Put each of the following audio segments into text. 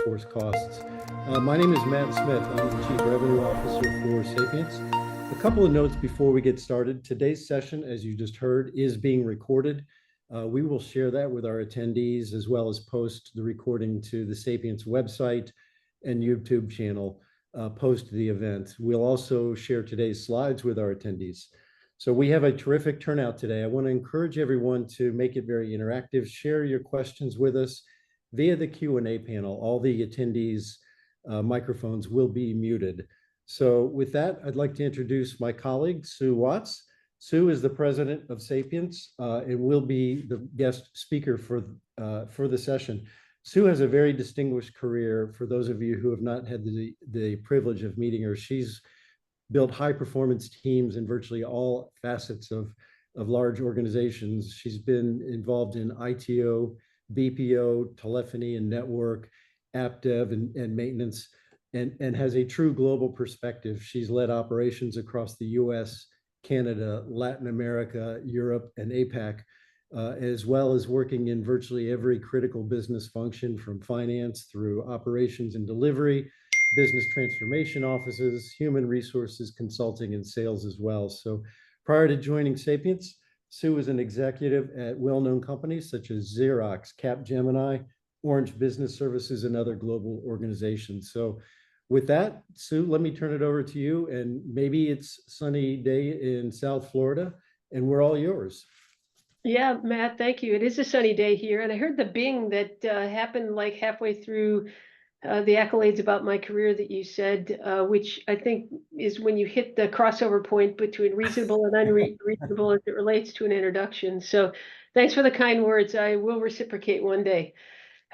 workforce costs. My name is Matt Smith. I'm the Chief Revenue Officer for Sapience. A couple of notes before we get started. Today's session, as you just heard, is being recorded. We will share that with our attendees as well as post the recording to the Sapience website and YouTube channel post the event. We'll also share today's slides with our attendees. So we have a terrific turnout today. I want to encourage everyone to make it very interactive. Share your questions with us via the Q&A panel. All the attendees' microphones will be muted. So with that, I'd like to introduce my colleague, Sue Watts. Sue is the president of Sapience and will be the guest speaker for the session. Sue has a very distinguished career. For those of you who have not had the privilege of meeting her, she's built high-performance teams in virtually all facets of large organizations. She's been involved in ITO, BPO, telephony and network, app dev and maintenance, and has a true global perspective. She's led operations across the US, Canada, Latin America, Europe, and APAC, as well as working in virtually every critical business function from finance through operations and delivery, business transformation offices, human resources, consulting, and sales as well. So prior to joining Sapience, Sue was an executive at well-known companies such as Xerox, Capgemini, Orange Business Services, and other global organizations. So with that, Sue, let me turn it over to you. And maybe it's a sunny day in South Florida, and we're all yours. Yeah, Matt, thank you. It is a sunny day here. And I heard the bing that happened like halfway through the accolades about my career that you said, which I think is when you hit the crossover point between reasonable and unreasonable as it relates to an introduction. So thanks for the kind words. I will reciprocate one day.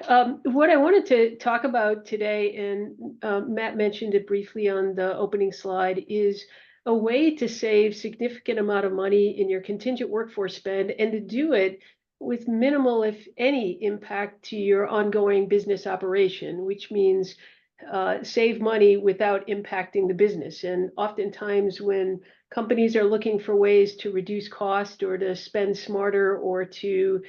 What I wanted to talk about today, and Matt mentioned it briefly on the opening slide, is a way to save significant amount of money in your contingent workforce spend and to do it with minimal, if any, impact to your ongoing business operation, which means save money without impacting the business. And oftentimes when companies are looking for ways to reduce cost or to spend smarter or to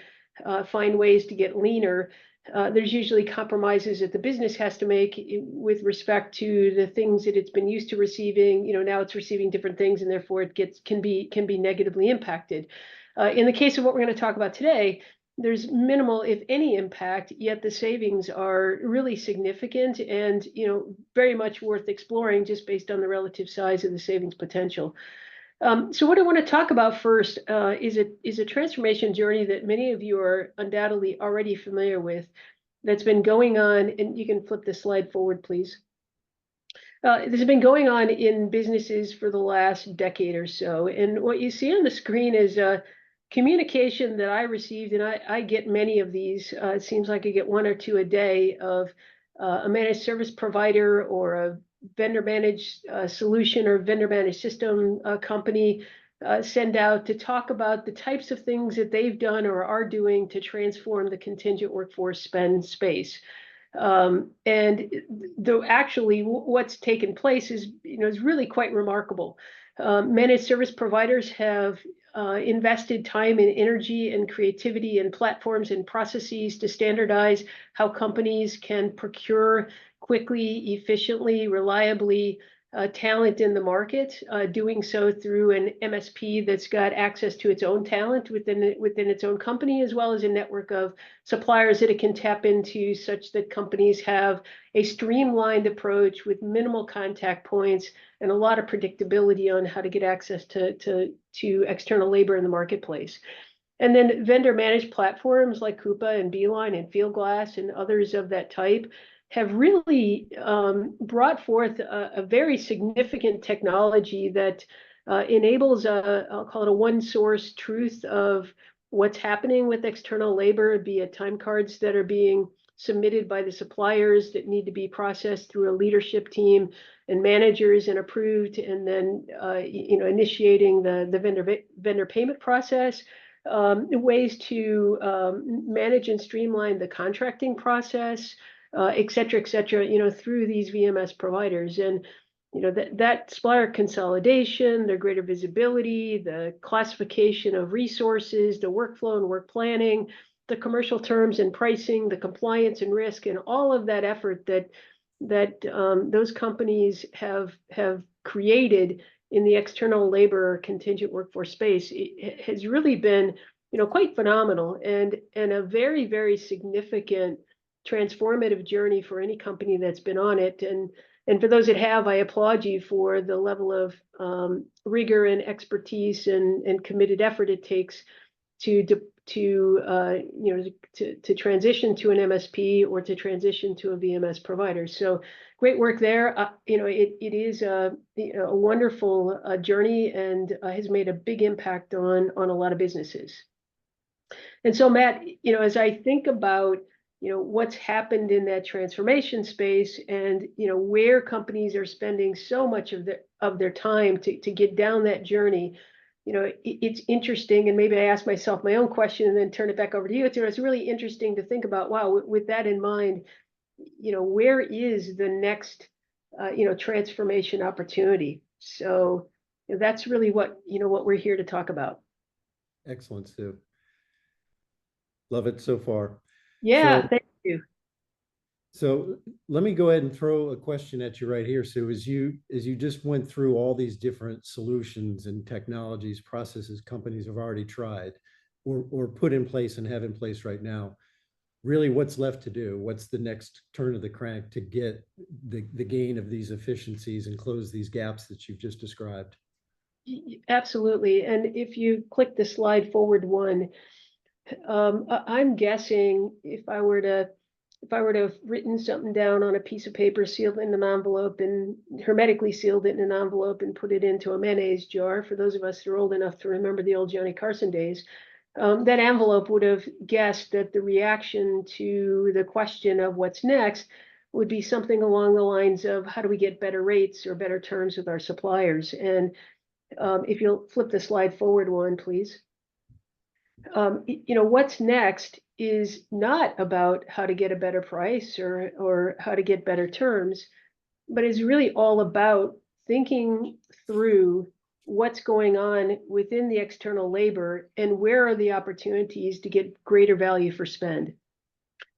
find ways to get leaner, there's usually compromises that the business has to make with respect to the things that it's been used to receiving. Now it's receiving different things, and therefore it can be negatively impacted. In the case of what we're going to talk about today, there's minimal, if any, impact, yet the savings are really significant and very much worth exploring just based on the relative size of the savings potential. So what I want to talk about first is a transformation journey that many of you are undoubtedly already familiar with, that's been going on, and you can flip the slide forward, please. This has been going on in businesses for the last decade or so, and what you see on the screen is communication that I received, and I get many of these. It seems like I get one or two a day of a managed service provider or a vendor managed solution or vendor managed system company send out to talk about the types of things that they've done or are doing to transform the contingent workforce spend space. And though actually what's taken place is really quite remarkable. Managed service providers have invested time and energy and creativity and platforms and processes to standardize how companies can procure quickly, efficiently, reliably talent in the market, doing so through an MSP that's got access to its own talent within its own company, as well as a network of suppliers that it can tap into, such that companies have a streamlined approach with minimal contact points and a lot of predictability on how to get access to external labor in the marketplace. And then vendor managed platforms like Coupa and Beeline and Fieldglass and others of that type have really brought forth a very significant technology that enables I'll call it a one source truth of what's happening with external labor, be it time cards that are being submitted by the suppliers that need to be processed through a leadership team and managers and approved, and then initiating the vendor payment process, ways to manage and streamline the contracting process, et cetera, through these VMS providers. And that supplier consolidation, the greater visibility, the classification of resources, the workflow and work planning, the commercial terms and pricing, the compliance and risk, and all of that effort that those companies have created in the external labor contingent workforce space, it has really been, quite phenomenal, and a very, very significant transformative journey for any company that's been on it. And for those that have, I applaud you for the level of rigor and expertise and committed effort it takes to transition to an MSP or to transition to a VMS provider. So great work there. It is a wonderful journey, and has made a big impact on a lot of businesses. And so, Matt, as I think about what's happened in that transformation space, and where companies are spending so much of their time to get down that journey, it's interesting. And maybe I ask myself my own question and then turn it back over to you. It's really interesting to think about, wow, with that in mind, where is the next transformation opportunity? So that's really what we're here to talk about. Excellent, Sue. Love it so far. Yeah, thank you. So let me go ahead and throw a question at you right here, Sue. As you just went through all these different solutions and technologies, processes companies have already tried or put in place and have in place right now, really what's left to do? What's the next turn of the crank to get the gain of these efficiencies and close these gaps that you've just described? Absolutely. And if you click the slide forward one, I'm guessing if I were to have written something down on a piece of paper, sealed in an envelope, and hermetically sealed it in an envelope and put it into a mayonnaise jar, for those of us who are old enough to remember the old Johnny Carson days, that envelope would have guessed that the reaction to the question of what's next would be something along the lines of, how do we get better rates or better terms with our suppliers? And if you'll flip the slide forward one, please. What's next is not about how to get a better price or how to get better terms, but is really all about thinking through what's going on within the external labor and where are the opportunities to get greater value for spend.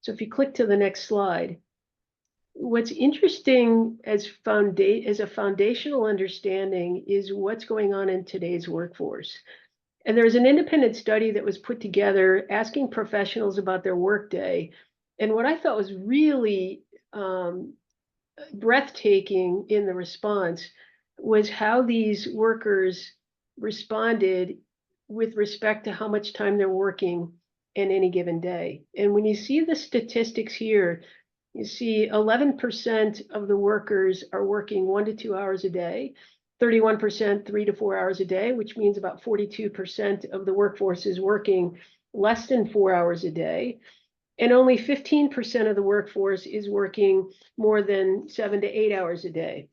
So if you click to the next slide, what's interesting as a foundational understanding is what's going on in today's workforce. And there's an independent study that was put together asking professionals about their workday. And what I thought was really breathtaking in the response was how these workers responded with respect to how much time they're working in any given day. And when you see the statistics here, you see 11% of the workers are working 1 to 2 hours a day. 31% 3 to 4 hours a day, which means about 42% of the workforce is working less than 4 hours a day. And only 15% of the workforce is working more than 7 to 8 hours a day.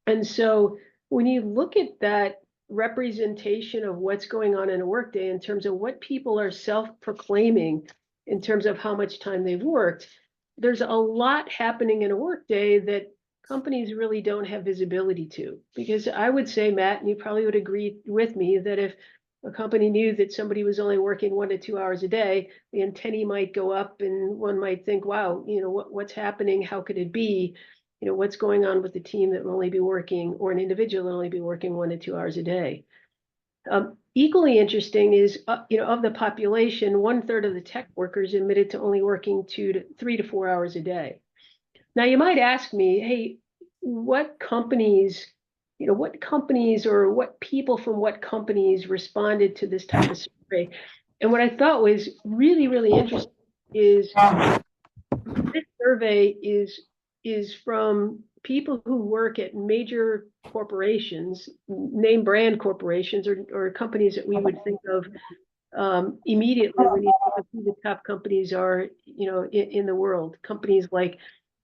And so when you look at that representation of what's going on in a workday in terms of what people are self-proclaiming in terms of how much time they've worked, there's a lot happening in a workday that companies really don't have visibility to. Because I would say, Matt, and you probably would agree with me, that if a company knew that somebody was only working 1 to 2 hours a day, the antennae might go up and one might think, wow, what's happening? How could it be? What's going on with the team that will only be working, or an individual that will only be working 1 to 2 hours a day? Equally interesting is, of the population, 1/3 of the tech workers admitted to only working 3 to 4 hours a day. Now you might ask me, hey, what companies or what people from what companies responded to this type of survey? And what I thought was really, really interesting is this survey is from people who work at major corporations, name brand corporations, or companies that we would think of immediately when you think of who the top companies are, in the world. Companies like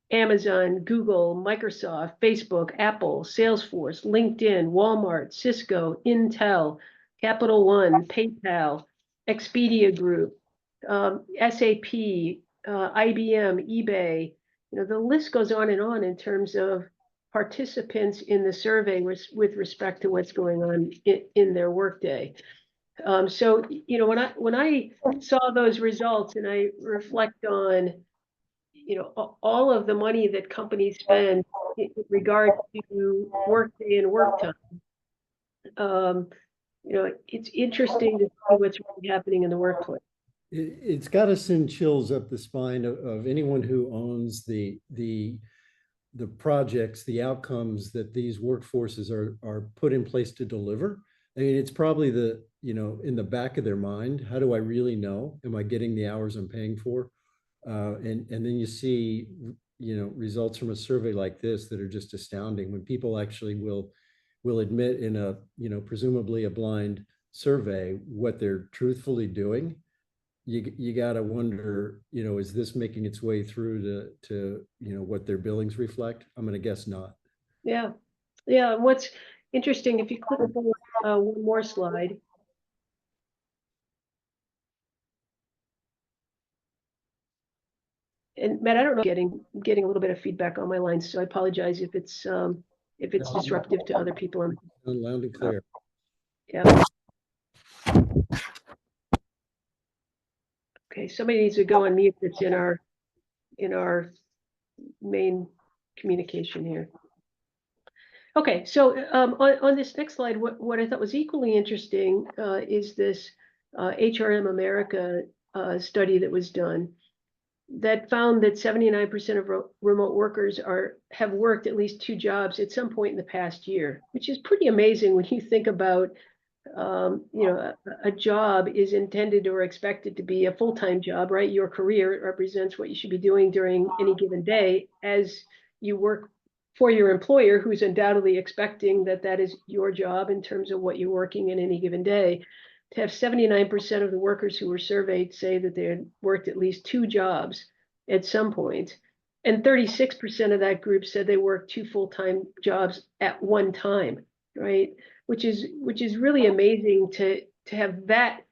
Amazon, Google, Microsoft, Facebook, Apple, Salesforce, LinkedIn, Walmart, Cisco, Intel, Capital One, PayPal, Expedia Group, SAP, IBM, eBay. The list goes on in terms of participants in the survey with respect to what's going on in their workday. So, when I saw those results and I reflect on, all of the money that companies spend in regard to workday and work time, um, it's interesting to see what's really happening in the workplace. It's got to send chills up the spine of anyone who owns the projects, the outcomes that these workforces are put in place to deliver. I mean, it's probably in the back of their mind, how do I really know? Am I getting the hours I'm paying for? And then you see, results from a survey like this that are just astounding when people actually will admit in a, presumably a blind survey what they're truthfully doing. You got to wonder, is this making its way through to what their billings reflect? I'm going to guess not. Yeah. Yeah. And what's interesting, if you click forward, one more slide. And Matt, I don't know, getting a little bit of feedback on my line, so I apologize if it's disruptive to other people. Loud and clear. Yeah. Okay, somebody needs to go on mute that's in our main communication here. Okay, so on this next slide, what I thought was equally interesting is this HRM America study that was done that found that 79% of remote workers have worked at least 2 jobs at some point in the past year, which is pretty amazing when you think about a job is intended or expected to be a full-time job, right? Your career, it represents what you should be doing during any given day as you work for your employer, who's undoubtedly expecting that that is your job in terms of what you're working in any given day. To have 79% of the workers who were surveyed say that they had worked at least 2 jobs at some point, and 36% of that group said they worked 2 full-time jobs at one time, right? Which is really amazing to have that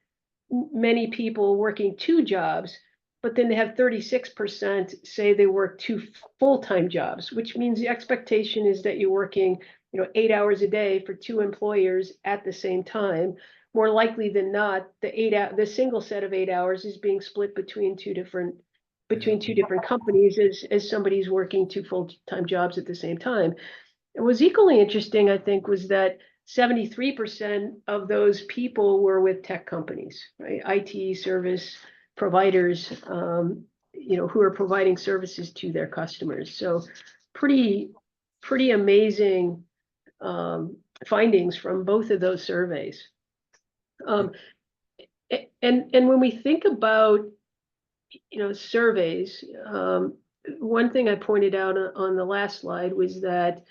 many people working 2 jobs, but then they have 36% say they work 2 full-time jobs, which means the expectation is that you're working, 8 hours a day for 2 employers at the same time. More likely than not, the single set of 8 hours is being split between two different companies as somebody's working 2 full-time jobs at the same time. It was equally interesting, I think, was that 73% of those people were with tech companies, right? IT service providers, who are providing services to their customers. So pretty amazing findings from both of those surveys. And when we think about, surveys, one thing I pointed out on the last slide was that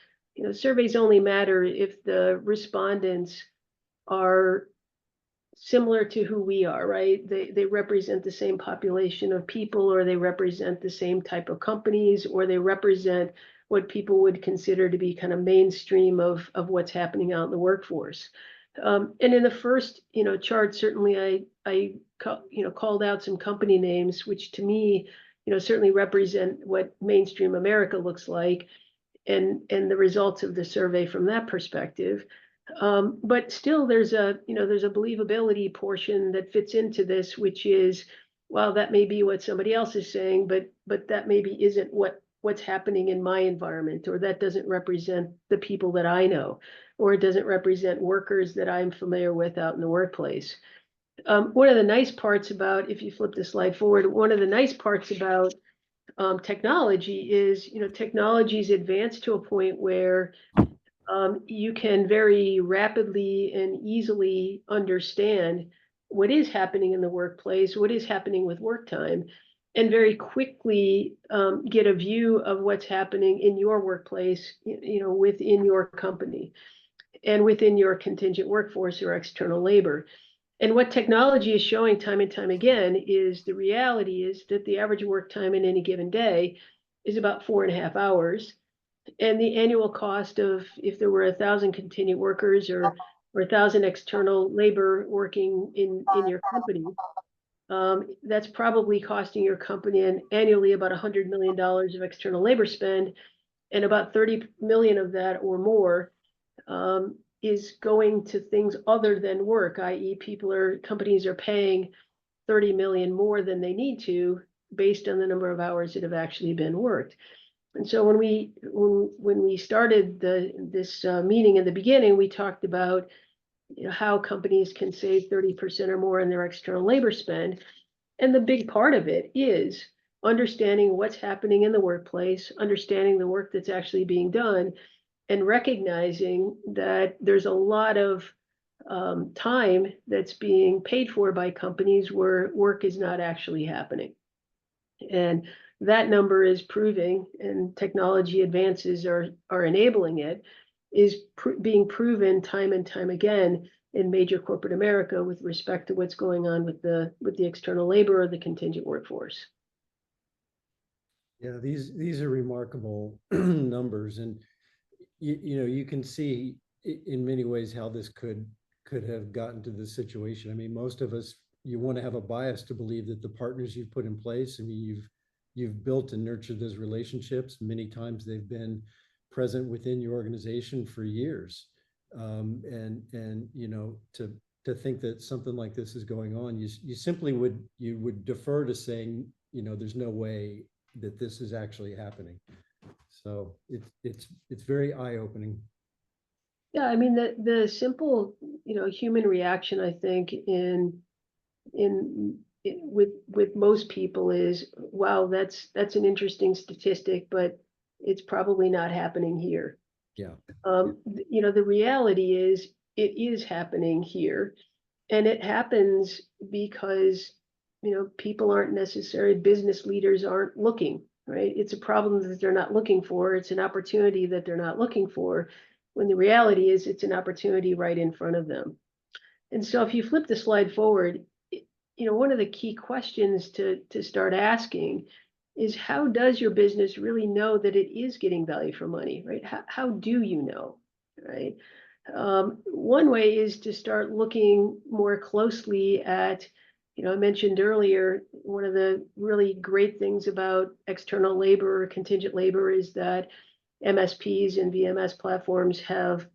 surveys only matter if the respondents are similar to who we are, right? They represent the same population of people, or they represent the same type of companies, or they represent what people would consider to be kind of mainstream of what's happening out in the workforce. And in the first, chart, certainly I called out some company names, which to me, certainly represent what mainstream America looks like, and the results of the survey from that perspective. But still, there's a believability portion that fits into this, which is, well, that may be what somebody else is saying, but that maybe isn't what's happening in my environment, or that doesn't represent the people that I know, or it doesn't represent workers that I'm familiar with out in the workplace. One of the nice parts about, if you flip the slide forward, one of the nice parts about technology is, technology's advanced to a point where you can very rapidly and easily understand what is happening in the workplace, what is happening with work time, and very quickly get a view of what's happening in your workplace, within your company and within your contingent workforce or external labor. And what technology is showing time and time again is the reality is that the average work time in any given day is about 4.5 hours. And the annual cost of, if there were 1,000 contingent workers or 1,000 external labor working in your company, that's probably costing your company annually about $100 million of external labor spend, and about 30 million of that or more is going to things other than work, i.e. companies are paying 30 million more than they need to based on the number of hours that have actually been worked. And so when we started this meeting in the beginning, we talked about how companies can save 30% or more in their external labor spend. And the big part of it is understanding what's happening in the workplace, understanding the work that's actually being done, and recognizing that there's a lot of time that's being paid for by companies where work is not actually happening. And that number is proving, and technology advances are enabling it, is being proven time and time again in major corporate America with respect to what's going on with the external labor or the contingent workforce. Yeah, these are remarkable numbers, and you can see in many ways how this could have gotten to this situation. I mean, most of us, you want to have a bias to believe that the partners you've put in place, I mean, you've built and nurtured those relationships. Many times they've been present within your organization for years, and to think that something like this is going on, you simply would defer to saying, there's no way that this is actually happening. So it's very eye-opening. Yeah, I mean the simple, human reaction, I think, with most people is, wow, that's an interesting statistic, but it's probably not happening here. Yeah. The reality is it is happening here, and it happens because people aren't necessary, business leaders aren't looking, right? It's a problem that they're not looking for. It's an opportunity that they're not looking for, when the reality is it's an opportunity right in front of them. And so if you flip the slide forward, one of the key questions to start asking is, how does your business really know that it is getting value for money, right? How do you know, right? One way is to start looking more closely at, I mentioned earlier, one of the really great things about external labor or contingent labor is that MSPs and VMS platforms have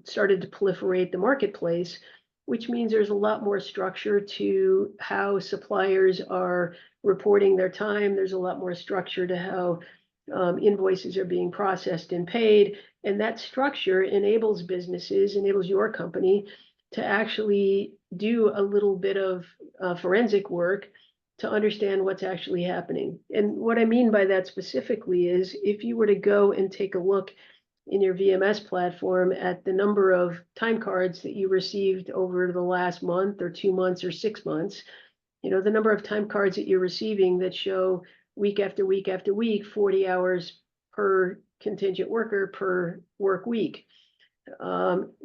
started to proliferate the marketplace, which means there's a lot more structure to how suppliers are reporting their time. There's a lot more structure to how invoices are being processed and paid. And that structure enables your company to actually do a little bit of forensic work to understand what's actually happening. And what I mean by that specifically is, if you were to go and take a look in your VMS platform at the number of time cards that you received over the last month or 2 months or 6 months, the number of time cards that you're receiving that show week after week after week, 40 hours per contingent worker per work week.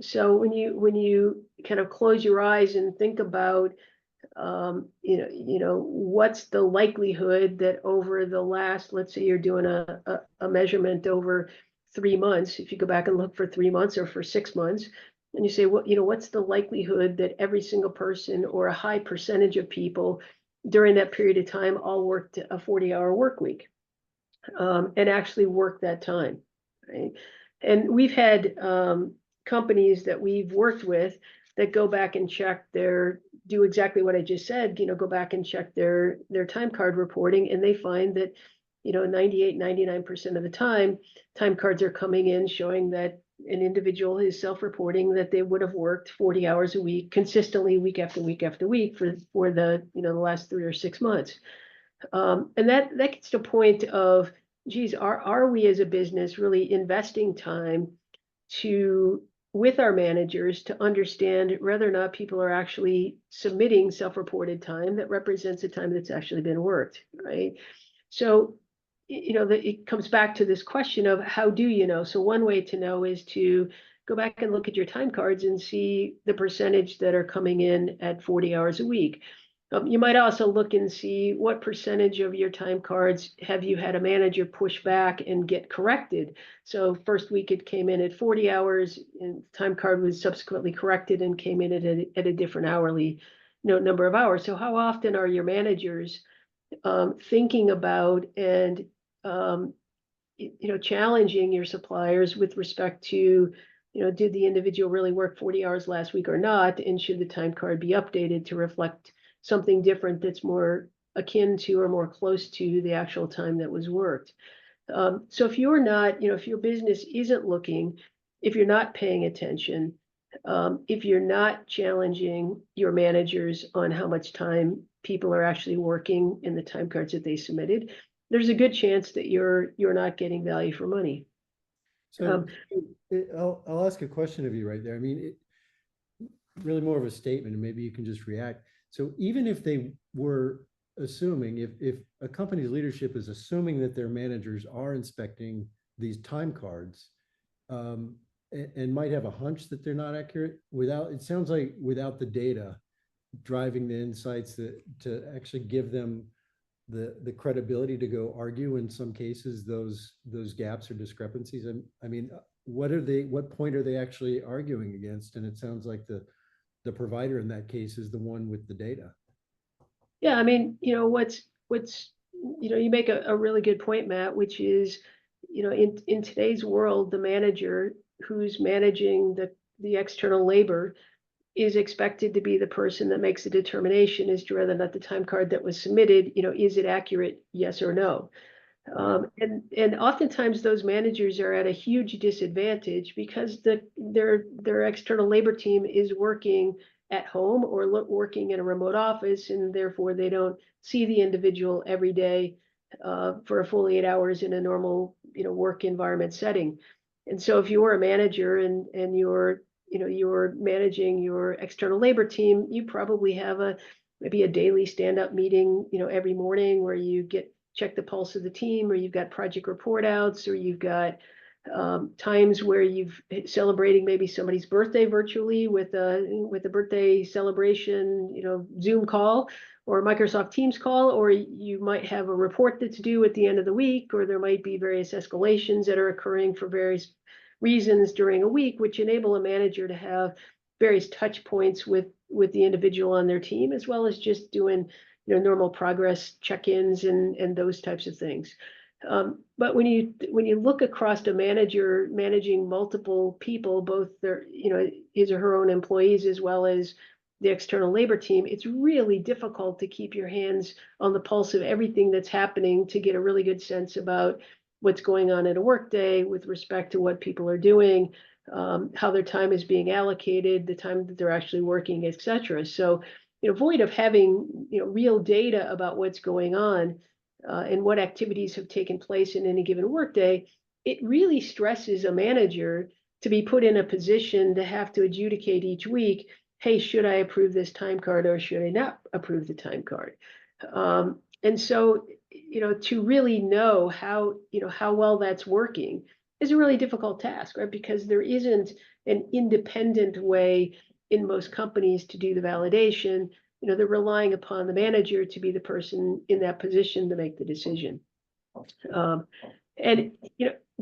So when you kind of close your eyes and think about, what's the likelihood that over the last, let's say you're doing a measurement over 3 months, if you go back and look for 3 months or for 6 months, and you say, what's the likelihood that every single person or a high percentage of people during that period of time all worked a 40-hour work week, and actually worked that time, right? And we've had companies that we've worked with that go back and do exactly what I just said, go back and check their time card reporting, and they find that 98, 99% of the time cards are coming in showing that an individual is self-reporting that they would have worked 40 hours a week consistently, week after week after week, for the the last 3 or 6 months. And that gets to a point of, geez, are we as a business really investing time with our managers to understand whether or not people are actually submitting self-reported time that represents the time that's actually been worked, right? So, it comes back to this question of, how do you know? So one way to know is to go back and look at your time cards and see the percentage that are coming in at 40 hours a week. You might also look and see what percentage of your time cards have you had a manager push back and get corrected. So first week it came in at 40 hours, and time card was subsequently corrected and came in at a different hourly number of hours. So how often are your managers thinking about and challenging your suppliers with respect to did the individual really work 40 hours last week or not? And should the time card be updated to reflect something different that's more akin to or more close to the actual time that was worked? So if you're not, if your business isn't looking, if you're not paying attention, if you're not challenging your managers on how much time people are actually working in the time cards that they submitted, there's a good chance that you're not getting value for money. So I'll ask a question of you right there. I mean, really more of a statement, and maybe you can just react. So even if they were assuming, if a company's leadership is assuming that their managers are inspecting these time cards, and might have a hunch that they're not accurate, it sounds like without the data driving the insights to actually give them the credibility to go argue in some cases those gaps or discrepancies. I mean, what point are they actually arguing against? And it sounds like the provider in that case is the one with the data. Yeah, I mean, what's you make a really good point, Matt, which is, in today's world, the manager who's managing the external labor is expected to be the person that makes the determination as to whether or not the time card that was submitted, is it accurate, yes or no? And oftentimes those managers are at a huge disadvantage because their external labor team is working at home or working in a remote office, and therefore they don't see the individual every day for a full 8 hours in a normal work environment setting. And so if you're a manager and you're managing your external labor team, you probably have maybe a daily stand-up meeting every morning where you check the pulse of the team, or you've got project report outs, or you've got times where you've celebrating maybe somebody's birthday virtually with a birthday celebration, Zoom call or Microsoft Teams call, or you might have a report that's due at the end of the week, or there might be various escalations that are occurring for various reasons during a week, which enable a manager to have various touch points with the individual on their team, as well as just doing normal progress check-ins and those types of things. But when you look across a manager managing multiple people, both their his or her own employees as well as the external labor team, it's really difficult to keep your hands on the pulse of everything that's happening to get a really good sense about what's going on in a workday with respect to what people are doing, how their time is being allocated, the time that they're actually working, etc. So, void of having real data about what's going on and what activities have taken place in any given workday, it really stresses a manager to be put in a position to have to adjudicate each week, hey, should I approve this time card or should I not approve the time card? And so, to really know how well that's working is a really difficult task, right? Because there isn't an independent way in most companies to do the validation. They're relying upon the manager to be the person in that position to make the decision. And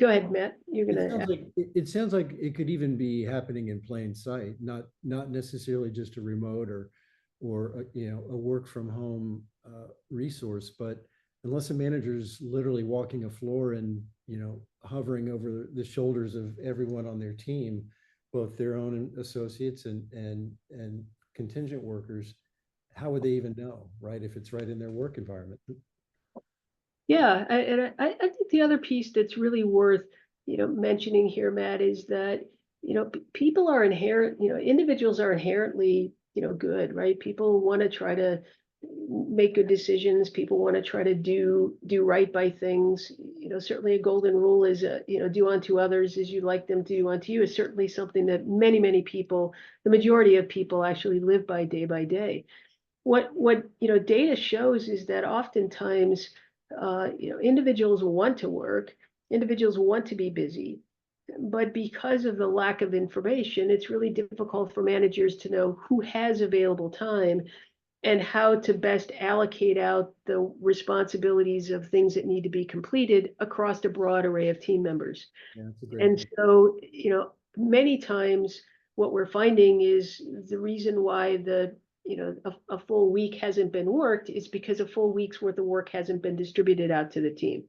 go ahead, Matt. You're gonna. It sounds like it could even be happening in plain sight, not necessarily just a remote or a work from home resource, but unless a manager is literally walking a floor and hovering over the shoulders of everyone on their team, both their own associates and contingent workers, how would they even know, right? If it's right in their work environment. Yeah, I think the other piece that's really worth mentioning here, Matt, is that people are individuals are inherently good, right? People want to try to make good decisions. People want to try to do right by things. Certainly a golden rule is do unto others as you'd like them to do unto you, is certainly something that many people, the majority of people, actually live by day. What data shows is that oftentimes individuals want to work, individuals want to be busy, but because of the lack of information, it's really difficult for managers to know who has available time and how to best allocate out the responsibilities of things that need to be completed across a broad array of team members. Yeah, that's a great And point. so, many times what we're finding is the reason why a full week hasn't been worked is because a full week's worth of work hasn't been distributed out to the team,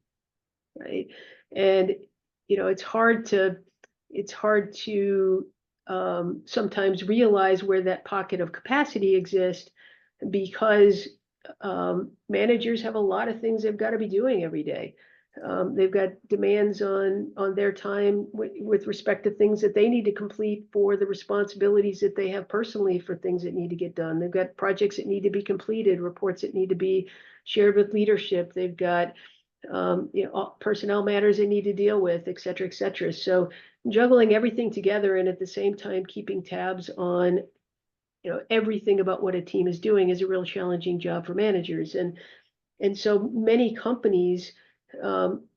right? And it's hard to it's hard to sometimes realize where that pocket of capacity exists because managers have a lot of things they've got to be doing every day. They've got demands on their time with respect to things that they need to complete for the responsibilities that they have personally for things that need to get done. They've got projects that need to be completed, reports that need to be shared with leadership. They've got personnel matters they need to deal with, et cetera, et cetera. So juggling everything together and at the same time keeping tabs on everything about what a team is doing is a real challenging job for managers. And so many companies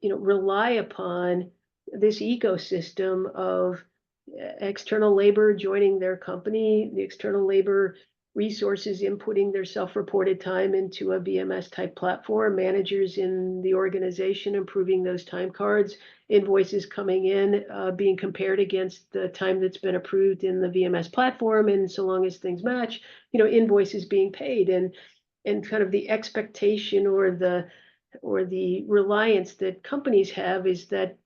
rely upon this ecosystem of external labor joining their company, the external labor resources inputting their self-reported time into a VMS type platform, managers in the organization improving those time cards, invoices coming in, being compared against the time that's been approved in the VMS platform, and so long as things match, invoices being paid, and kind of the expectation or the reliance that companies have is that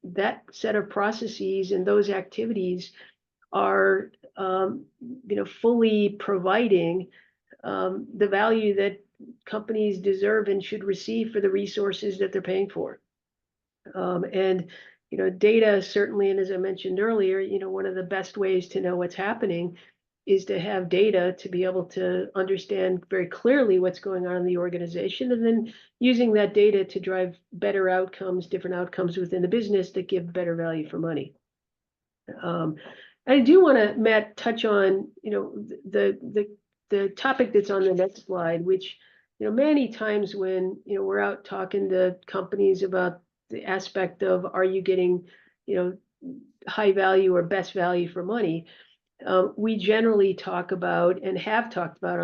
set of processes and those activities are fully providing the value that companies deserve and should receive for the resources that they're paying for. And data certainly, and as I mentioned earlier, one of the best ways to know what's happening is to have data to be able to understand very clearly what's going on in the organization, and then using that data to drive better outcomes, different outcomes within the business that give better value for money. I do want to, Matt, touch on the topic that's on the next slide, which many times when we're out talking to companies about the aspect of are you getting high value or best value for money, we generally talk about and have talked about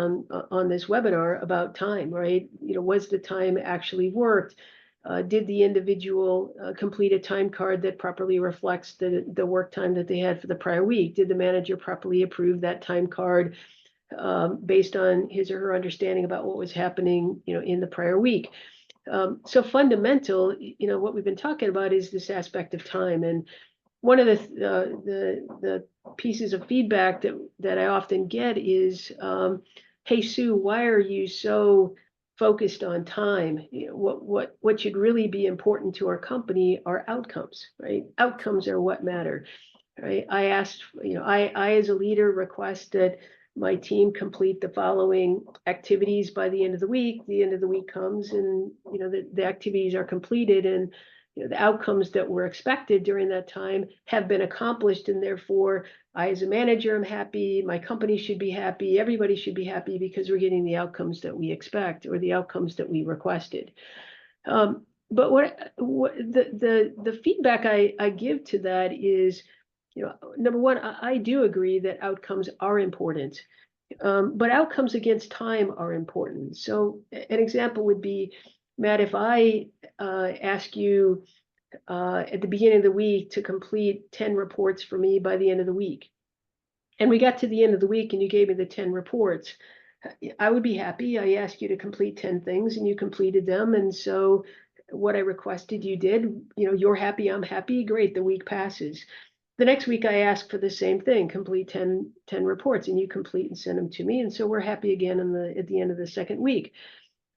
on this webinar about time, right? Was the time actually worked? Did the individual complete a time card that properly reflects the work time that they had for the prior week? Did the manager properly approve that time card based on his or her understanding about what was happening, in the prior week? So fundamental, what we've been talking about is this aspect of time. And one of the pieces of feedback that I often get is, hey, Sue, why are you so focused on time? What should really be important to our company are outcomes, right? Outcomes are what matter, right? I asked, I as a leader request that my team complete the following activities by the end of the week. The end of the week comes and, the activities are completed, and the outcomes that were expected during that time have been accomplished, and therefore I as a manager am happy, my company should be happy, everybody should be happy because we're getting the outcomes that we expect or the outcomes that we requested. But what the feedback I give to that is, number one, I do agree that outcomes are important, but outcomes against time are important. So an example would be, Matt, if I ask you at the beginning of the week to complete 10 reports for me by the end of the week, and we got to the end of the week and you gave me the 10 reports, I would be happy. I asked you to complete 10 things and you completed them. And so what I requested you did, you're happy, I'm happy, great, the week passes. The next week I ask for the same thing, complete 10 reports, and you complete and send them to me. And so we're happy again at the end of the second week.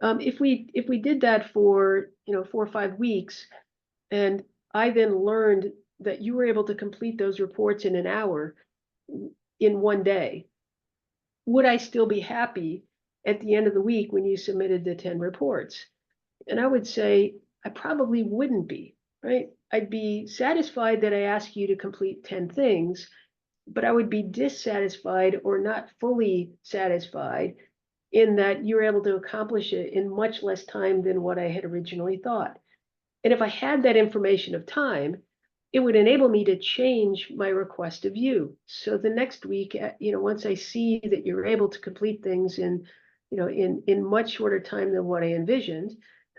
If we did that for 4 or 5 weeks, and I then learned that you were able to complete those reports in an hour in one day, would I still be happy at the end of the week when you submitted the 10 reports? And I would say I probably wouldn't be, right? I'd be satisfied that I asked you to complete 10 things, but I would be dissatisfied or not fully satisfied in that you're able to accomplish it in much less time than what I had originally thought. And if I had that information of time, it would enable me to change my request of you. So the next week, once I see that you're able to complete things in much shorter time than what I envisioned,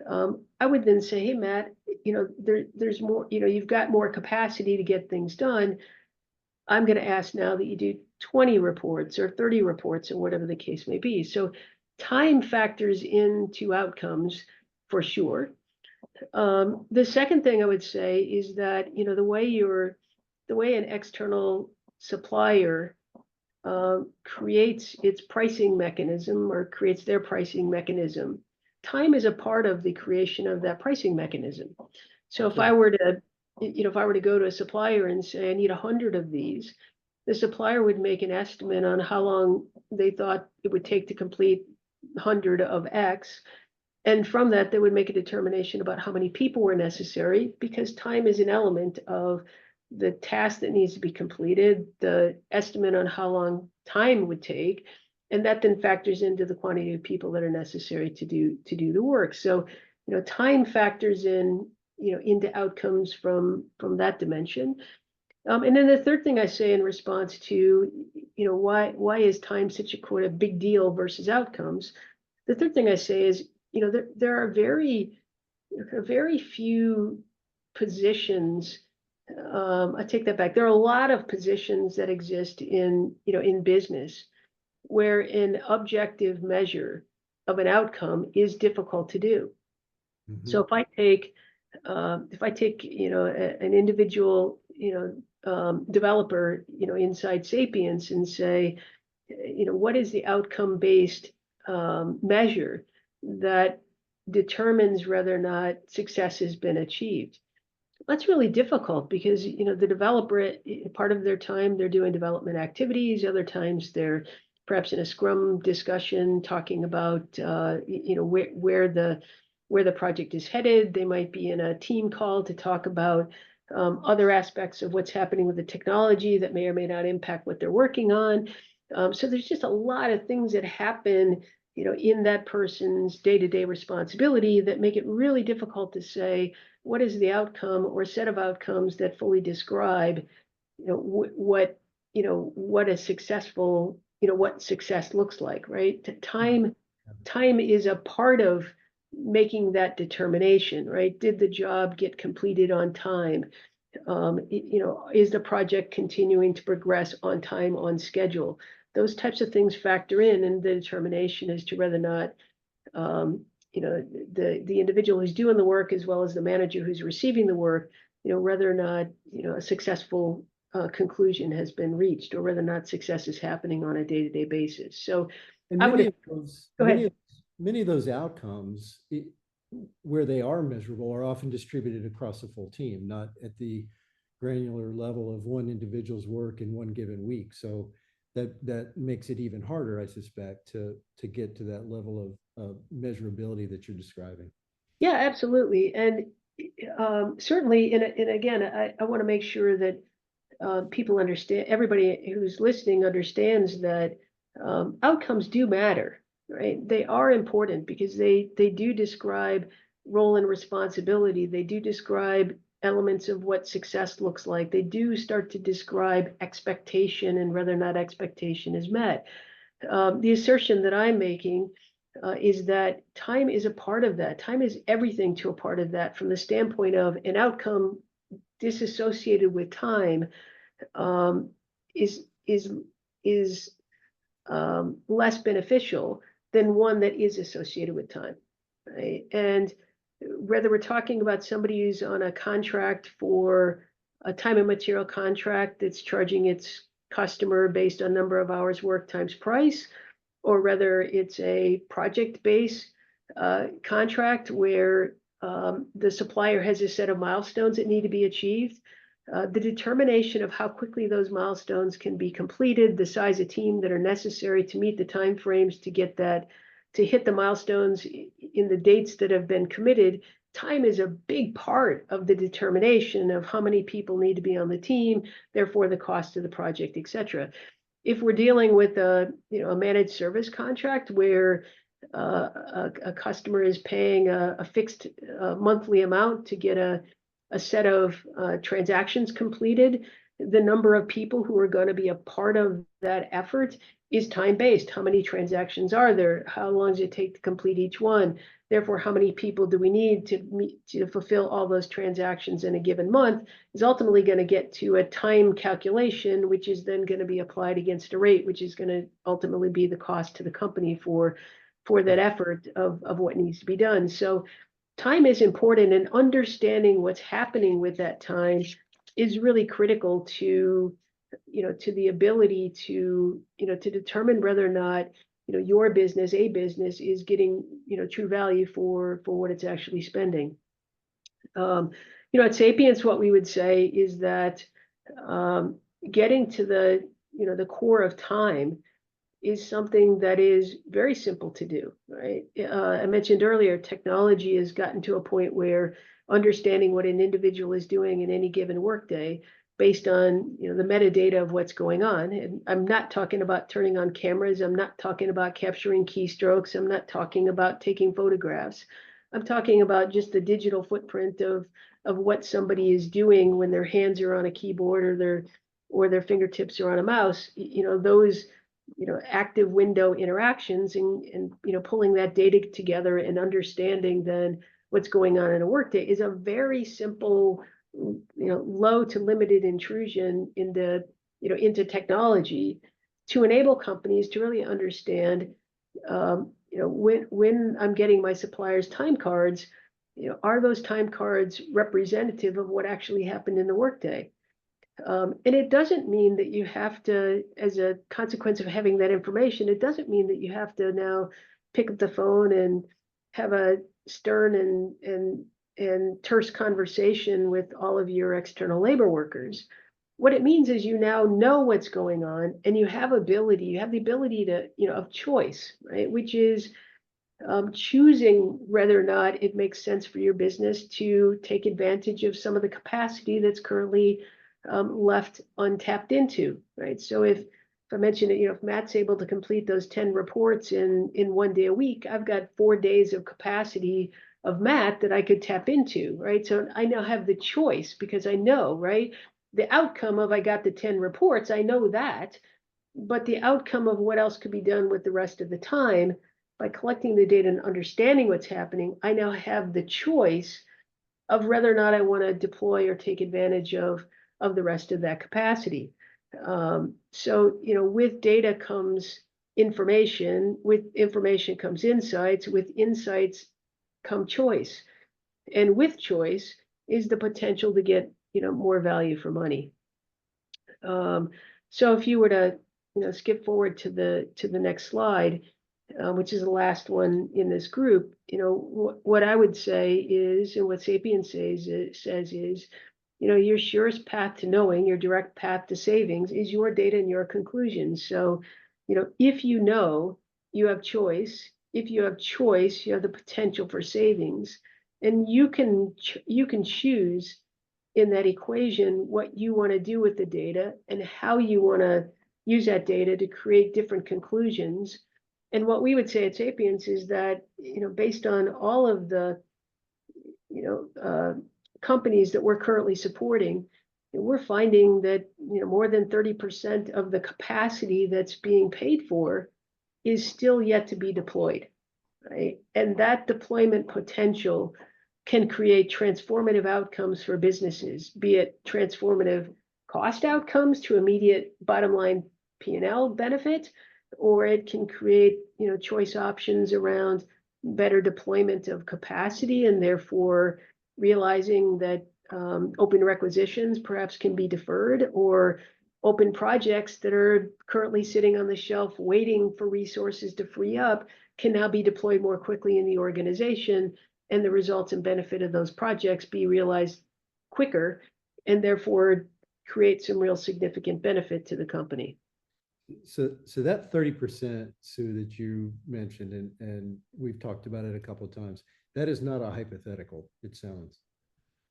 I would then say, hey, Matt, there's more, you've got more capacity to get things done. I'm going to ask now that you do 20 reports or 30 reports or whatever the case may be. So time factors into outcomes for sure. The second thing I would say is that, the way you're an external supplier creates its pricing mechanism or creates their pricing mechanism, time is a part of the creation of that pricing mechanism. So if I were to, if I were to go to a supplier and say, I need 100 of these, the supplier would make an estimate on how long they thought it would take to complete 100 of X. And from that, they would make a determination about how many people were necessary, because time is an element of the task that needs to be completed, the estimate on how long time would take, and that then factors into the quantity of people that are necessary to do the work. So, time factors in, into outcomes from that dimension. And then the third thing I say in response to, why is time such a quote a big deal versus outcomes? The third thing I say is, there are very few positions. I take that back. There are a lot of positions that exist in, in business where an objective measure of an outcome is difficult to do. So if I take, an individual, developer, inside Sapience and say, what is the outcome-based measure that determines whether or not success has been achieved? That's really difficult because, the developer, part of their time, they're doing development activities. Other times they're perhaps in a Scrum discussion talking about, where the project is headed. They might be in a team call to talk about other aspects of what's happening with the technology that may or may not impact what they're working on. So there's just a lot of things that happen, in that person's day-to-day responsibility that make it really difficult to say what is the outcome or set of outcomes that fully describe, what a successful, what success looks like, right? Time is a part of making that determination, right? Did the job get completed on time? Is the project continuing to progress on time, on schedule? Those types of things factor in the determination as to whether or not, the individual who's doing the work, as well as the manager who's receiving the work, whether or not, a successful conclusion has been reached, or whether or not success is happening on a day-to-day basis. So And I would many of those, go ahead. many of those outcomes, where they are measurable, are often distributed across a full team, not at the granular level of one individual's work in one given week. So that makes it even harder, I suspect, to get to that level of measurability that you're describing. Yeah, absolutely. And certainly, and again, I want to make sure that people understand, everybody who's listening understands that outcomes do matter, right? They are important because they do describe role and responsibility. They do describe elements of what success looks like. They do start to describe expectation and whether or not expectation is met. The assertion that I'm making is that time is a part of that. Time is everything to a part of that, from the standpoint of an outcome disassociated with time is less beneficial than one that is associated with time, right? And whether we're talking about somebody who's on a contract for a time and material contract that's charging its customer based on number of hours worked times price, or whether it's a project-based contract where the supplier has a set of milestones that need to be achieved, the determination of how quickly those milestones can be completed, the size of team that are necessary to meet the timeframes to get that, to hit the milestones in the dates that have been committed. Time is a big part of the determination of how many people need to be on the team, therefore the cost of the project, et cetera. If we're dealing with a managed service contract where a customer is paying a fixed monthly amount to get a set of transactions completed, the number of people who are going to be a part of that effort is time-based. How many transactions are there? How long does it take to complete each one? Therefore, how many people do we need to fulfill all those transactions in a given month is ultimately going to get to a time calculation, which is then going to be applied against a rate, which is going to ultimately be the cost to the company for that effort of what needs to be done. So time is important, and understanding what's happening with that time is really critical to, to the ability to, to determine whether or not, your business, a business, is getting, true value for what it's actually spending. At Sapience, what we would say is that getting to the, the core of time is something that is very simple to do, right? I mentioned earlier, technology has gotten to a point where understanding what an individual is doing in any given workday based on, the metadata of what's going on. And I'm not talking about turning on cameras. I'm not talking about capturing keystrokes. I'm not talking about taking photographs. I'm talking about just the digital footprint of what somebody is doing when their hands are on a keyboard or their fingertips are on a mouse. Those active window interactions and pulling that data together and understanding then what's going on in a workday is a very simple, low to limited intrusion into technology to enable companies to really understand, when I'm getting my suppliers' time cards, are those time cards representative of what actually happened in the workday? And it doesn't mean that you have to, as a consequence of having that information, it doesn't mean that you have to now pick up the phone and have a stern and terse conversation with all of your external labor workers. What it means is you now know what's going on and you have the ability to, of choice, right? Which is choosing whether or not it makes sense for your business to take advantage of some of the capacity that's currently left untapped into, right? So if I mentioned it, if Matt's able to complete those 10 reports in 1 day a week, I've got 4 days of capacity of Matt that I could tap into, right? So I now have the choice because I know, right? The outcome of I got the 10 reports, I know that, but the outcome of what else could be done with the rest of the time by collecting the data and understanding what's happening, I now have the choice of whether or not I want to deploy or take advantage of the rest of that capacity. So, with data comes information, with information comes insights, with insights come choice. And with choice is the potential to get, more value for money. So if you were to, skip forward to the next slide, which is the last one in this group, what I would say is, and what Sapience says is, your surest path to knowing, your direct path to savings is your data and your conclusions. So, if you know, you have choice. If you have choice, you have the potential for savings, and you can choose in that equation what you want to do with the data and how you want to use that data to create different conclusions. And what we would say at Sapience is that, based on all of the, companies that we're currently supporting, we're finding that, more than 30% of the capacity that's being paid for is still yet to be deployed, right? And that deployment potential can create transformative outcomes for businesses, be it transformative cost outcomes to immediate bottom line P&L benefit, or it can create, choice options around better deployment of capacity and therefore realizing that open requisitions perhaps can be deferred, or open projects that are currently sitting on the shelf waiting for resources to free up can now be deployed more quickly in the organization, and the results and benefit of those projects be realized quicker and therefore create some real significant benefit to the company. So that 30%, Sue, that you mentioned, and we've talked about it a couple of times, that is not a hypothetical, it sounds.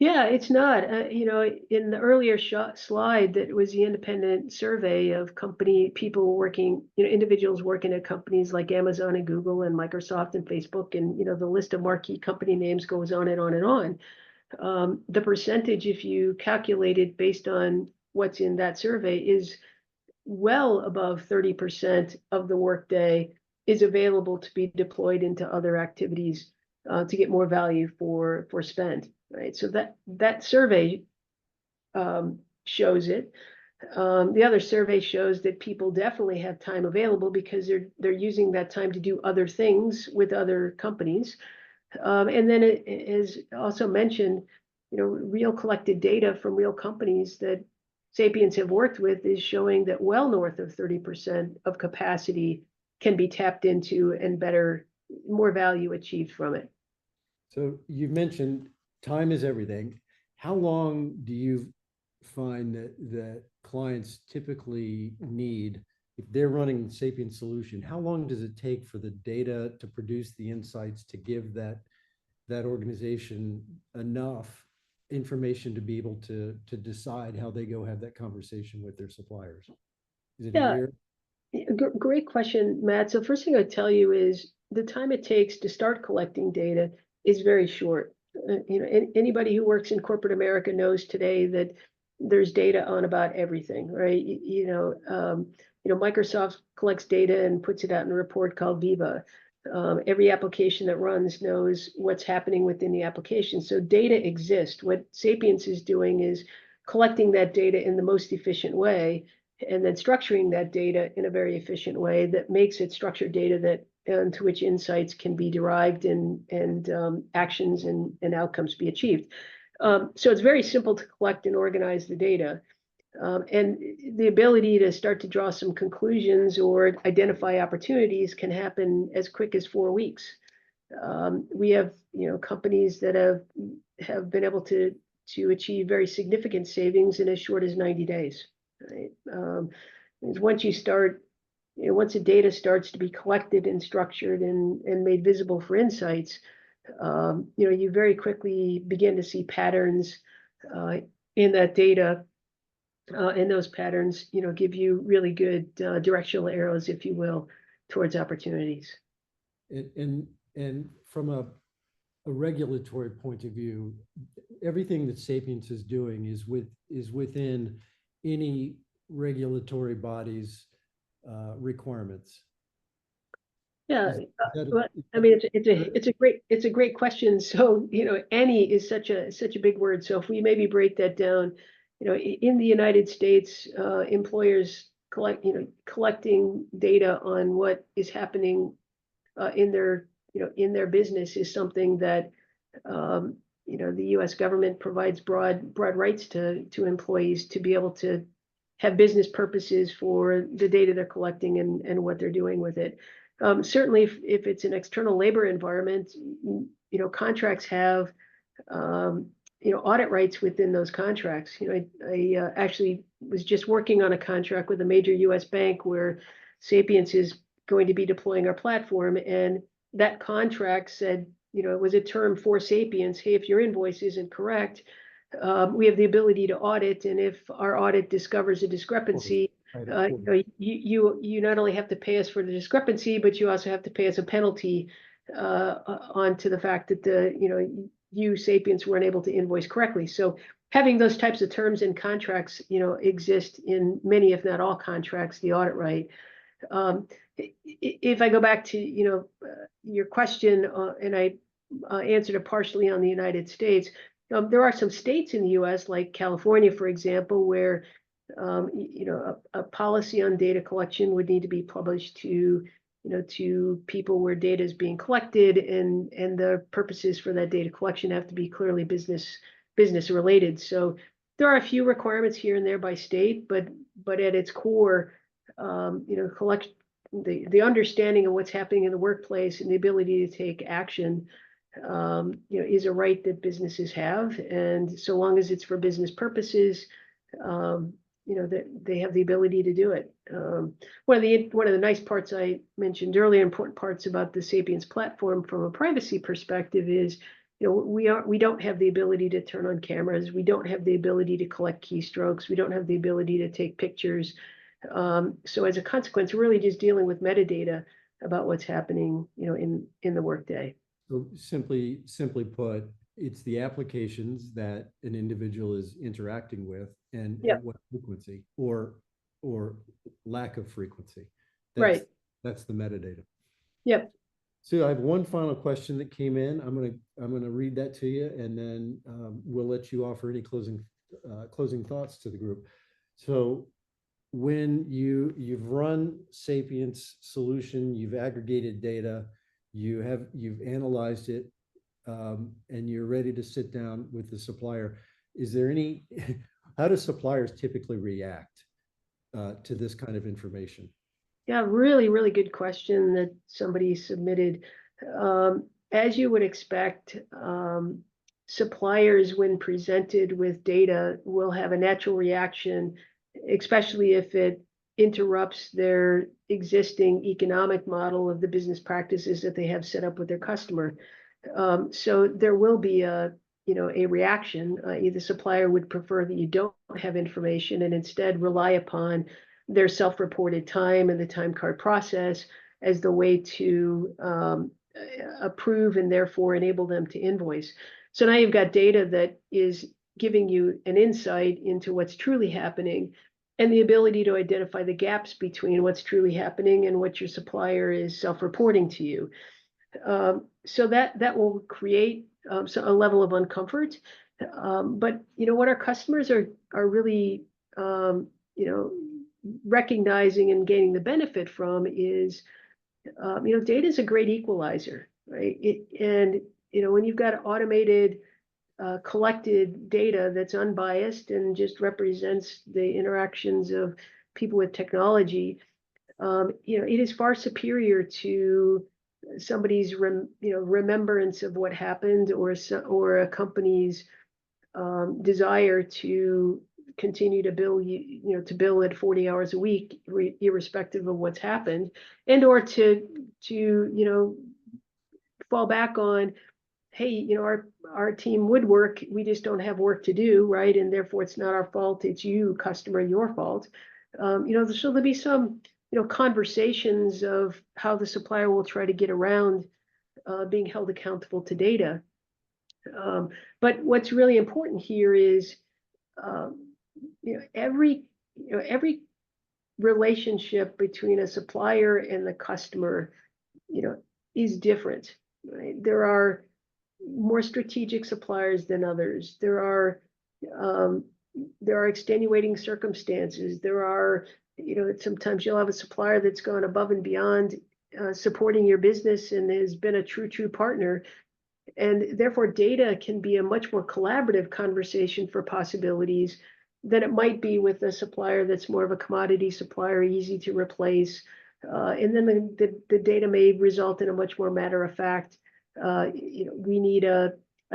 Yeah, it's not. In the earlier slide, that was the independent survey of people working, individuals working at companies like Amazon and Google and Microsoft and Facebook, and the list of marquee company names goes on and on and on. The percentage, if you calculate it based on what's in that survey, is well above 30% of the workday is available to be deployed into other activities to get more value for spend. Right, so that survey shows it. The other survey shows that people definitely have time available because they're using that time to do other things with other companies. And then it is also mentioned, real collected data from real companies that Sapience have worked with is showing that well north of 30% of capacity can be tapped into and more value achieved from it. So you've mentioned time is everything. How long do you find that clients typically need, if they're running the Sapience solution, how long does it take for the data to produce the insights to give that organization enough information to be able to decide how they go have that conversation with their suppliers? Is it a Yeah, year? great question, Matt. So first thing I'd tell you is the time it takes to start collecting data is very short. Anybody who works in corporate America knows today that there's data on about everything, right? Microsoft collects data and puts it out in a report called Viva. Every application that runs knows what's happening within the application. So data exists. What Sapience is doing is collecting that data in the most efficient way and then structuring that data in a very efficient way that makes it structured data that to which insights can be derived and actions and outcomes be achieved. So it's very simple to collect and organize the data. And the ability to start to draw some conclusions or identify opportunities can happen as quick as 4 weeks. We have companies that have been able to achieve very significant savings in as short as 90 days. Right? Once the data starts to be collected and structured and made visible for insights, you very quickly begin to see patterns in that data, and those patterns, give you really good directional arrows, if you will, towards opportunities. And from a regulatory point of view, everything that Sapience is doing is within any regulatory body's requirements. Yeah, I mean, it's a great question. So, any is such a big word. So if we maybe break that down, in the United States, employers collecting data on what is happening in their business is something that the U.S. government provides broad rights to employees to be able to have business purposes for the data they're collecting and what they're doing with it. Certainly, if it's an external labor environment, contracts have audit rights within those contracts. I actually was just working on a contract with a major U.S. bank where Sapience is going to be deploying our platform, and that contract said, it was a term for Sapience. Hey, if your invoice isn't correct, we have the ability to audit, and if our audit discovers a discrepancy, you not only have to pay us for the discrepancy, but you also have to pay us a penalty onto the fact that you Sapience weren't able to invoice correctly. So having those types of terms in contracts, exist in many, if not all contracts, the audit right. If I go back to your question, and I answered it partially on the United States, there are some states in the U.S., like California, for example, where a policy on data collection would need to be published to people where data is being collected, and the purposes for that data collection have to be clearly business related. So there are a few requirements here and there by state, but at its core, collect the understanding of what's happening in the workplace and the ability to take action, is a right that businesses have, and so long as it's for business purposes, that they have the ability to do it. One of the nice parts I mentioned earlier, important parts about the Sapience platform from a privacy perspective is, we don't have the ability to turn on cameras. We don't have the ability to collect keystrokes. We don't have the ability to take pictures. So as a consequence, we're really just dealing with metadata about what's happening, in the workday. So simply put, it's the applications that an individual is interacting with, and Yep. at what frequency or lack of frequency. Right. That's the metadata. Yep. So I have one final question that came in. I'm gonna read that to you, and then we'll let you offer any closing thoughts to the group. So when you've run Sapience solution, you've aggregated data, you've analyzed it, and you're ready to sit down with the supplier, is there any, how do suppliers typically react to this kind of information? Yeah, really, really good question that somebody submitted. As you would expect, suppliers, when presented with data, will have a natural reaction, especially if it interrupts their existing economic model of the business practices that they have set up with their customer. So there will be a reaction. Either supplier would prefer that you don't have information and instead rely upon their self-reported time and the time card process as the way to approve and therefore enable them to invoice. So now you've got data that is giving you an insight into what's truly happening and the ability to identify the gaps between what's truly happening and what your supplier is self-reporting to you. So that will create a level of uncomfort. But what our customers are really recognizing and gaining the benefit from is data is a great equalizer, right? And when you've got automated collected data that's unbiased and just represents the interactions of people with technology, it is far superior to somebody's remembrance of what happened, or a company's desire to continue to bill at 40 hours a week, irrespective of what's happened, and or to fall back on, hey, our team would work, we just don't have work to do, right? And therefore it's not our fault, it's you, customer, your fault. So there'll be some conversations of how the supplier will try to get around being held accountable to data. But what's really important here is every relationship between a supplier and the customer is different, right? There are more strategic suppliers than others. There are extenuating circumstances. There are sometimes you'll have a supplier that's gone above and beyond supporting your business and has been a true partner. And therefore, data can be a much more collaborative conversation for possibilities than it might be with a supplier that's more of a commodity supplier, easy to replace. And then the data may result in a much more matter of fact, we need a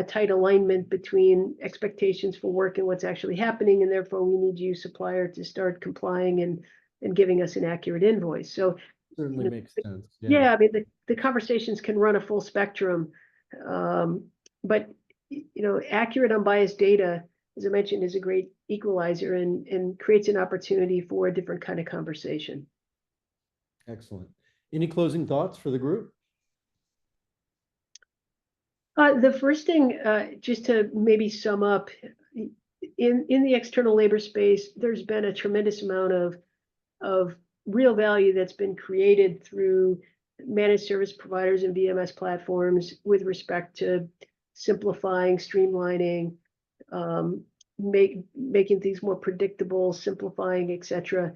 tight alignment between expectations for work and what's actually happening, and therefore we need you, supplier, to start complying and giving us an accurate invoice. So Certainly makes sense. yeah, I mean the conversations can run a full spectrum, but accurate, unbiased data, as I mentioned, is a great equalizer and creates an opportunity for a different kind of conversation. Excellent. Any closing thoughts for the group? The first thing, just to maybe sum up, in the external labor space, there's been a tremendous amount of real value that's been created through managed service providers and VMS platforms with respect to simplifying, streamlining, making things more predictable, simplifying, etc.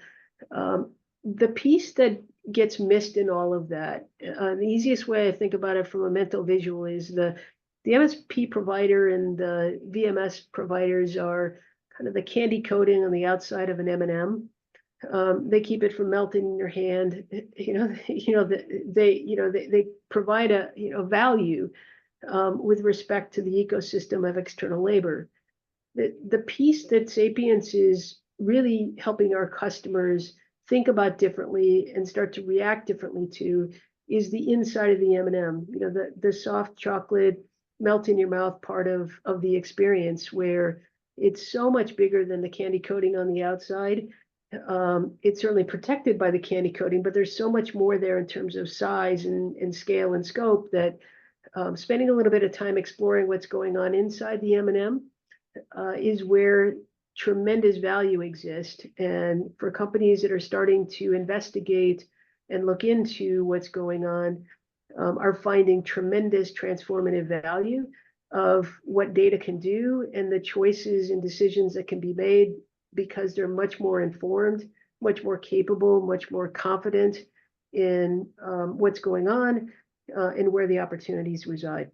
The piece that gets missed in all of that, the easiest way I think about it from a mental visual is the MSP provider and the VMS providers are kind of the candy coating on the outside of an M&M. They keep it from melting in your hand. They provide a value with respect to the ecosystem of external labor. The piece that Sapience is really helping our customers think about differently and start to react differently to is the inside of the M&M. The soft chocolate melt in your mouth part of the experience, where it's so much bigger than the candy coating on the outside. It's certainly protected by the candy coating, but there's so much more there in terms of size and scale and scope that spending a little bit of time exploring what's going on inside the M&M is where tremendous value exists. And for companies that are starting to investigate and look into what's going on, are finding tremendous transformative value of what data can do and the choices and decisions that can be made, because they're much more informed, much more capable, much more confident in what's going on and where the opportunities reside.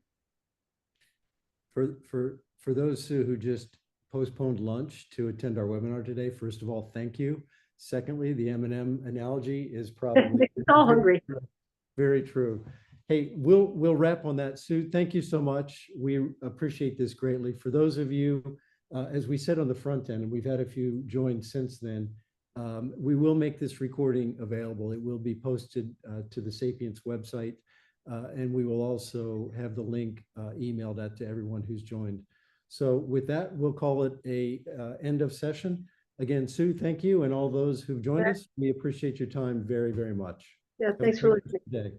For those, Sue, who just postponed lunch to attend our webinar today, first of all, thank you. Secondly, the M&M analogy is probably All hungry. very true. Hey, we'll wrap on that. Sue, thank you so much. We appreciate this greatly. For those of you, as we said on the front end, and we've had a few join since then, we will make this recording available. It will be posted to the Sapience website, and we will also have the link emailed out to everyone who's joined. So with that, we'll call it a end of session. Again, Sue, thank you, and all those who've joined us. We appreciate your time very, very much. Yeah, Have a thanks for great listening. day.